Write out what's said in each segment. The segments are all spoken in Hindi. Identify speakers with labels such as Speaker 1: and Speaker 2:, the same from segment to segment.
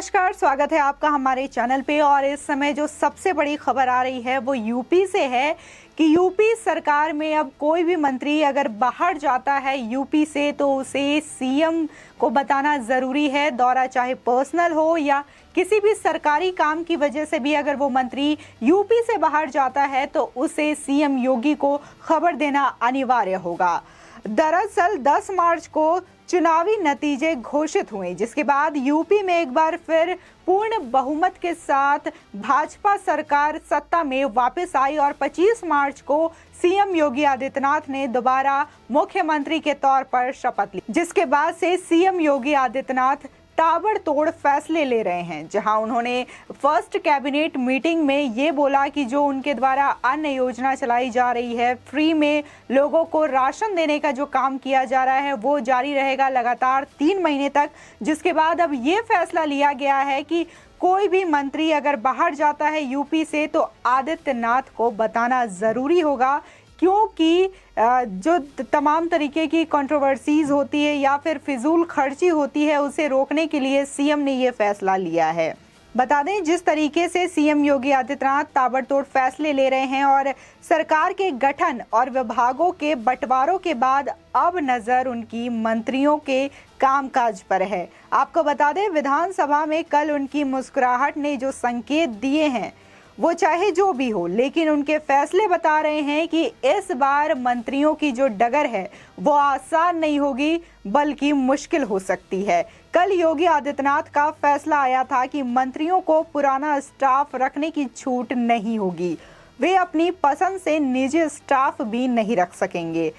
Speaker 1: नमस्कार, स्वागत है आपका हमारे चैनल पे। और इस समय जो सबसे बड़ी खबर आ रही है वो यूपी से है कि यूपी सरकार में अब कोई भी मंत्री अगर बाहर जाता है यूपी से तो उसे सीएम को बताना ज़रूरी है। दौरा चाहे पर्सनल हो या किसी भी सरकारी काम की वजह से भी अगर वो मंत्री यूपी से बाहर जाता है तो उसे सीएम योगी को खबर देना अनिवार्य होगा। दरअसल 10 मार्च को चुनावी नतीजे घोषित हुए, जिसके बाद यूपी में एक बार फिर पूर्ण बहुमत के साथ भाजपा सरकार सत्ता में वापस आई और 25 मार्च को सीएम योगी आदित्यनाथ ने दोबारा मुख्यमंत्री के तौर पर शपथ ली, जिसके बाद से सीएम योगी आदित्यनाथ ताबड़तोड़ फैसले ले रहे हैं। जहां उन्होंने फर्स्ट कैबिनेट मीटिंग में ये बोला कि जो उनके द्वारा अन्य योजना चलाई जा रही है, फ्री में लोगों को राशन देने का जो काम किया जा रहा है वो जारी रहेगा लगातार 3 महीने तक। जिसके बाद अब ये फैसला लिया गया है कि कोई भी मंत्री अगर बाहर जाता है यूपी से तो आदित्यनाथ को बताना ज़रूरी होगा, क्योंकि जो तमाम तरीके की कंट्रोवर्सीज होती है या फिर फिजूल खर्ची होती है उसे रोकने के लिए सीएम ने ये फैसला लिया है। बता दें, जिस तरीके से सीएम योगी आदित्यनाथ ताबड़तोड़ फैसले ले रहे हैं और सरकार के गठन और विभागों के बंटवारों के बाद अब नजर उनकी मंत्रियों के कामकाज पर है। आपको बता दें, विधानसभा में कल उनकी मुस्कुराहट ने जो संकेत दिए हैं वो चाहे जो भी हो, लेकिन उनके फैसले बता रहे हैं कि इस बार मंत्रियों की जो डगर है वो आसान नहीं होगी बल्कि मुश्किल हो सकती है। कल योगी आदित्यनाथ का फैसला आया था कि मंत्रियों को पुराना स्टाफ रखने की छूट नहीं होगी, वे अपनी पसंद से निजी स्टाफ भी नहीं रख सकेंगे।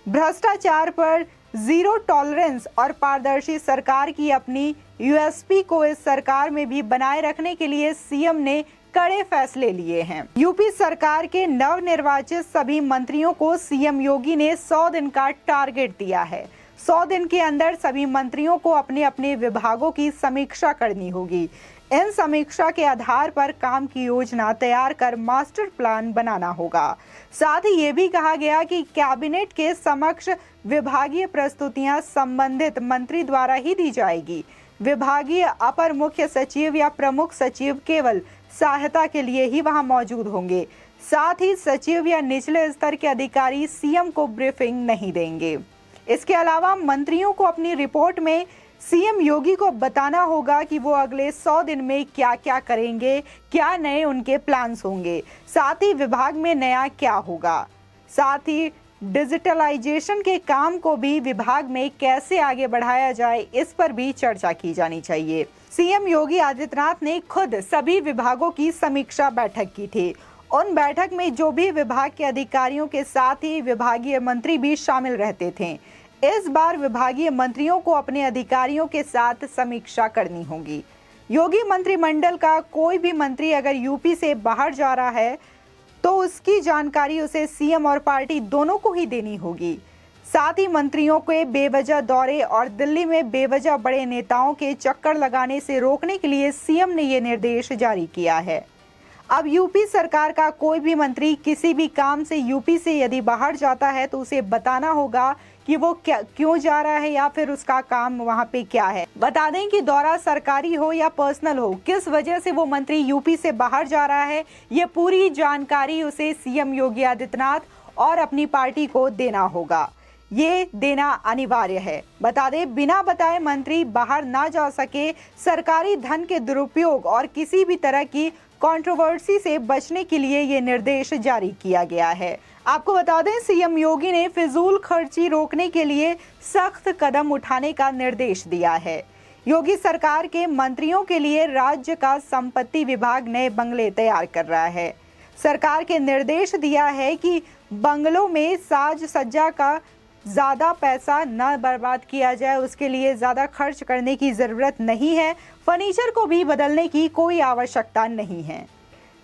Speaker 1: भ्रष्टाचार पर जीरो टॉलरेंस और पारदर्शी सरकार की अपनी यूएसपी को इस सरकार में भी बनाए रखने के लिए सीएम ने कड़े फैसले लिए हैं। यूपी सरकार के नवनिर्वाचित सभी मंत्रियों को सीएम योगी ने 100 दिन का टारगेट दिया है। 100 दिन के अंदर सभी मंत्रियों को अपने अपने विभागों की समीक्षा करनी होगी। इन समीक्षा के आधार पर काम की योजना तैयार कर मास्टर प्लान बनाना होगा। साथ ही ये भी कहा गया कि कैबिनेट के समक्ष विभागीय प्रस्तुतियां संबंधित मंत्री द्वारा ही दी जाएगी। विभागीय अपर मुख्य सचिव या प्रमुख सचिव केवल सहायता के लिए ही वहां मौजूद होंगे। साथ ही सचिव या निचले स्तर के अधिकारी सीएम को ब्रीफिंग नहीं देंगे। इसके अलावा मंत्रियों को अपनी रिपोर्ट में सीएम योगी को बताना होगा कि वो अगले 100 दिन में क्या क्या करेंगे, क्या नए उनके प्लान्स होंगे, साथ ही विभाग में नया क्या होगा। साथ ही डिजिटलाइजेशन के काम को भी विभाग में कैसे आगे बढ़ाया जाए, इस पर भी चर्चा की जानी चाहिए। सीएम योगी आदित्यनाथ ने खुद सभी विभागों की समीक्षा बैठक की थी। उन बैठक में जो भी विभाग के अधिकारियों के साथ ही विभागीय मंत्री भी शामिल रहते थे। इस बार विभागीय मंत्रियों को अपने अधिकारियों के साथ समीक्षा करनी होगी। योगी मंत्रिमंडल का कोई भी मंत्री अगर यूपी से बाहर जा रहा है तो उसकी जानकारी उसे सीएम और पार्टी दोनों को ही देनी होगी। साथ ही मंत्रियों के बेवजह दौरे और दिल्ली में बेवजह बड़े नेताओं के चक्कर लगाने से रोकने के लिए सीएम ने ये निर्देश जारी किया है। अब यूपी सरकार का कोई भी मंत्री किसी भी काम से यूपी से यदि बाहर जाता है तो उसे बताना होगा कि वो क्यों जा रहा है या फिर उसका काम वहाँ पे क्या है। बता दें कि दौरा सरकारी हो या पर्सनल हो, किस वजह से वो मंत्री यूपी से बाहर जा रहा है, ये पूरी जानकारी उसे सीएम योगी आदित्यनाथ और अपनी पार्टी को देना होगा। ये देना अनिवार्य है। बता दें, बिना बताए मंत्री बाहर ना जा सके। सरकारी धन के दुरुपयोग और किसी भी तरह की कंट्रोवर्सी से बचने के लिए ये निर्देश जारी किया गया है। आपको बता दें, सीएम योगी ने फिजूल खर्ची रोकने के लिए सख्त कदम उठाने का निर्देश दिया है। योगी सरकार के मंत्रियों के लिए राज्य का संपत्ति विभाग नए बंगले तैयार कर रहा है। सरकार के निर्देश दिया है कि बंगलों में साज सज्जा का ज़्यादा पैसा न बर्बाद किया जाए, उसके लिए ज़्यादा खर्च करने की ज़रूरत नहीं है। फर्नीचर को भी बदलने की कोई आवश्यकता नहीं है।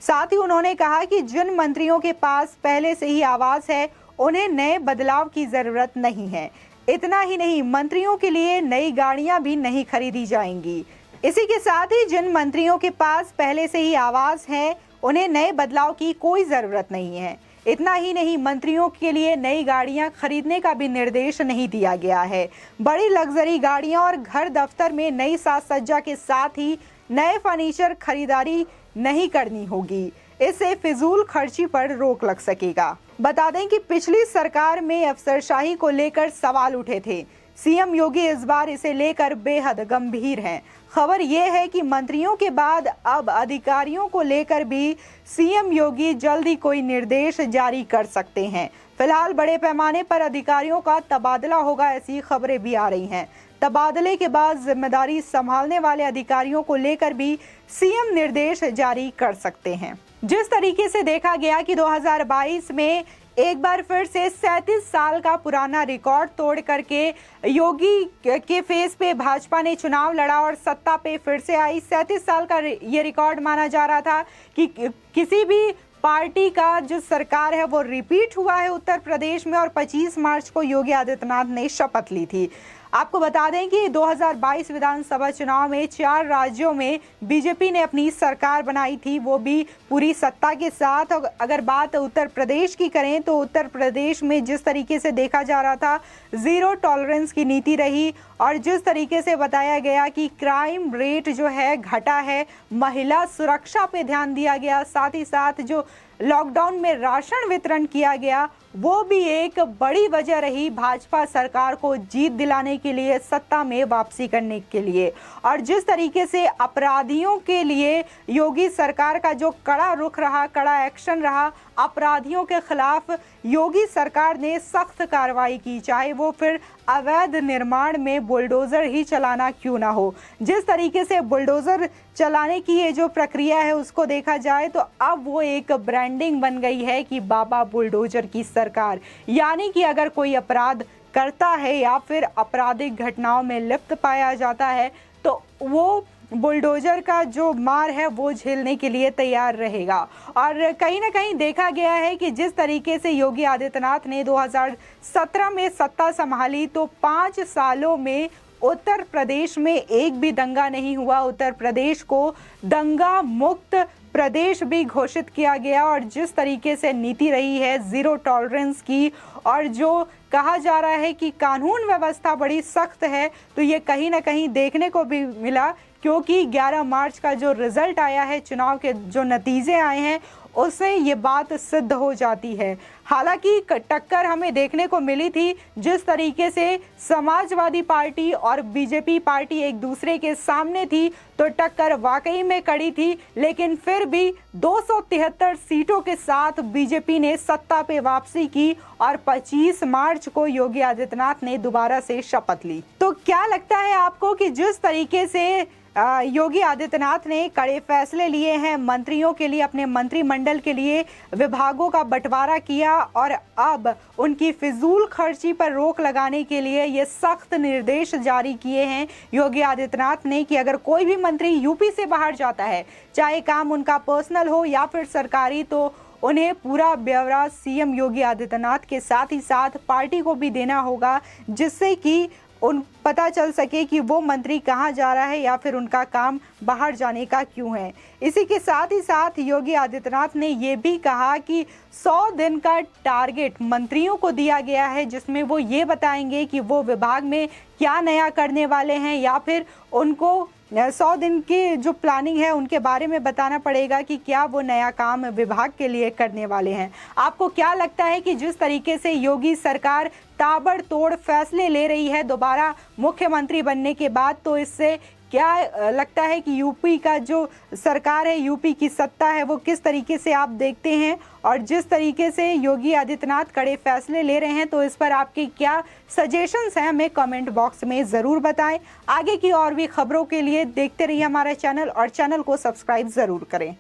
Speaker 1: साथ ही उन्होंने कहा कि जिन मंत्रियों के पास पहले से ही आवास है उन्हें नए बदलाव की ज़रूरत नहीं है। इतना ही नहीं, मंत्रियों के लिए नई गाड़ियां भी नहीं खरीदी जाएंगी। इसी के साथ ही जिन मंत्रियों के पास पहले से ही आवास है उन्हें नए बदलाव की कोई ज़रूरत नहीं है। इतना ही नहीं, मंत्रियों के लिए नई गाड़ियां खरीदने का भी निर्देश नहीं दिया गया है। बड़ी लग्जरी गाड़ियां और घर दफ्तर में नई साज सज्जा के साथ ही नए फर्नीचर खरीदारी नहीं करनी होगी। इससे फिजूल खर्ची पर रोक लग सकेगा। बता दें कि पिछली सरकार में अफसरशाही को लेकर सवाल उठे थे। सीएम योगी इस बार इसे लेकर बेहद गंभीर हैं। खबर यह है कि मंत्रियों के बाद अब अधिकारियों को लेकर भी सीएम योगी जल्दी कोई निर्देश जारी कर सकते हैं। फिलहाल बड़े पैमाने पर अधिकारियों का तबादला होगा, ऐसी खबरें भी आ रही हैं। तबादले के बाद जिम्मेदारी संभालने वाले अधिकारियों को लेकर भी सीएम निर्देश जारी कर सकते हैं। जिस तरीके से देखा गया कि 2022 में एक बार फिर से 37 साल का पुराना रिकॉर्ड तोड़ करके योगी के फेस पे भाजपा ने चुनाव लड़ा और सत्ता पे फिर से आई। 37 साल का ये रिकॉर्ड माना जा रहा था कि किसी भी पार्टी का जो सरकार है वो रिपीट हुआ है उत्तर प्रदेश में, और 25 मार्च को योगी आदित्यनाथ ने शपथ ली थी। आपको बता दें कि 2022 विधानसभा चुनाव में 4 राज्यों में बीजेपी ने अपनी सरकार बनाई थी, वो भी पूरी सत्ता के साथ। और अगर बात उत्तर प्रदेश की करें तो उत्तर प्रदेश में जिस तरीके से देखा जा रहा था, जीरो टॉलरेंस की नीति रही, और जिस तरीके से बताया गया कि क्राइम रेट जो है घटा है, महिला सुरक्षा पे ध्यान दिया गया, साथ ही साथ जो लॉकडाउन में राशन वितरण किया गया वो भी एक बड़ी वजह रही भाजपा सरकार को जीत दिलाने के लिए, सत्ता में वापसी करने के लिए। और जिस तरीके से अपराधियों के लिए योगी सरकार का जो कड़ा रुख रहा, कड़ा एक्शन रहा, अपराधियों के खिलाफ योगी सरकार ने सख्त कार्रवाई की, चाहे वो फिर अवैध निर्माण में बुलडोजर ही चलाना क्यों ना हो। जिस तरीके से बुलडोजर चलाने की ये जो प्रक्रिया है उसको देखा जाए तो अब वो एक ब्रांडिंग बन गई है कि बाबा बुलडोजर की सरकार। यानी कि अगर कोई अपराध करता है या फिर आपराधिक घटनाओं में लिप्त पाया जाता है तो वो बुलडोजर का जो मार है वो झेलने के लिए तैयार रहेगा। और कहीं ना कहीं देखा गया है कि जिस तरीके से योगी आदित्यनाथ ने 2017 में सत्ता संभाली तो 5 सालों में उत्तर प्रदेश में एक भी दंगा नहीं हुआ। उत्तर प्रदेश को दंगा मुक्त प्रदेश भी घोषित किया गया, और जिस तरीके से नीति रही है जीरो टॉलरेंस की, और जो कहा जा रहा है कि कानून व्यवस्था बड़ी सख्त है, तो ये कहीं ना कहीं देखने को भी मिला, क्योंकि 11 मार्च का जो रिजल्ट आया है, चुनाव के जो नतीजे आए हैं, उससे ये बात सिद्ध हो जाती है। हालांकि टक्कर हमें देखने को मिली थी, जिस तरीके से समाजवादी पार्टी और बीजेपी पार्टी एक दूसरे के सामने थी तो टक्कर वाकई में कड़ी थी, लेकिन फिर भी 273 सीटों के साथ बीजेपी ने सत्ता पे वापसी की और 25 मार्च को योगी आदित्यनाथ ने दोबारा से शपथ ली। तो क्या लगता है आपको कि जिस तरीके से योगी आदित्यनाथ ने कड़े फैसले लिए हैं, मंत्रियों के लिए, अपने मंत्रिमंडल के लिए विभागों का बंटवारा किया और अब उनकी फिजूल खर्ची पर रोक लगाने के लिए ये सख्त निर्देश जारी किए हैं योगी आदित्यनाथ ने कि अगर कोई भी मंत्री यूपी से बाहर जाता है, चाहे काम उनका पर्सनल हो या फिर सरकारी, तो उन्हें पूरा ब्यौरा सीएम योगी आदित्यनाथ के साथ ही साथ पार्टी को भी देना होगा, जिससे कि उन पता चल सके कि वो मंत्री कहाँ जा रहा है या फिर उनका काम बाहर जाने का क्यों है। इसी के साथ ही साथ योगी आदित्यनाथ ने ये भी कहा कि 100 दिन का टारगेट मंत्रियों को दिया गया है, जिसमें वो ये बताएंगे कि वो विभाग में क्या नया करने वाले हैं, या फिर उनको 100 दिन की जो प्लानिंग है उनके बारे में बताना पड़ेगा कि क्या वो नया काम विभाग के लिए करने वाले हैं। आपको क्या लगता है कि जिस तरीके से योगी सरकार ताबड़तोड़ फैसले ले रही है दोबारा मुख्यमंत्री बनने के बाद, तो इससे क्या लगता है कि यूपी का जो सरकार है, यूपी की सत्ता है, वो किस तरीके से आप देखते हैं? और जिस तरीके से योगी आदित्यनाथ कड़े फैसले ले रहे हैं तो इस पर आपके क्या सजेशंस हैं, हमें कमेंट बॉक्स में ज़रूर बताएं। आगे की और भी खबरों के लिए देखते रहिए हमारा चैनल और चैनल को सब्सक्राइब ज़रूर करें।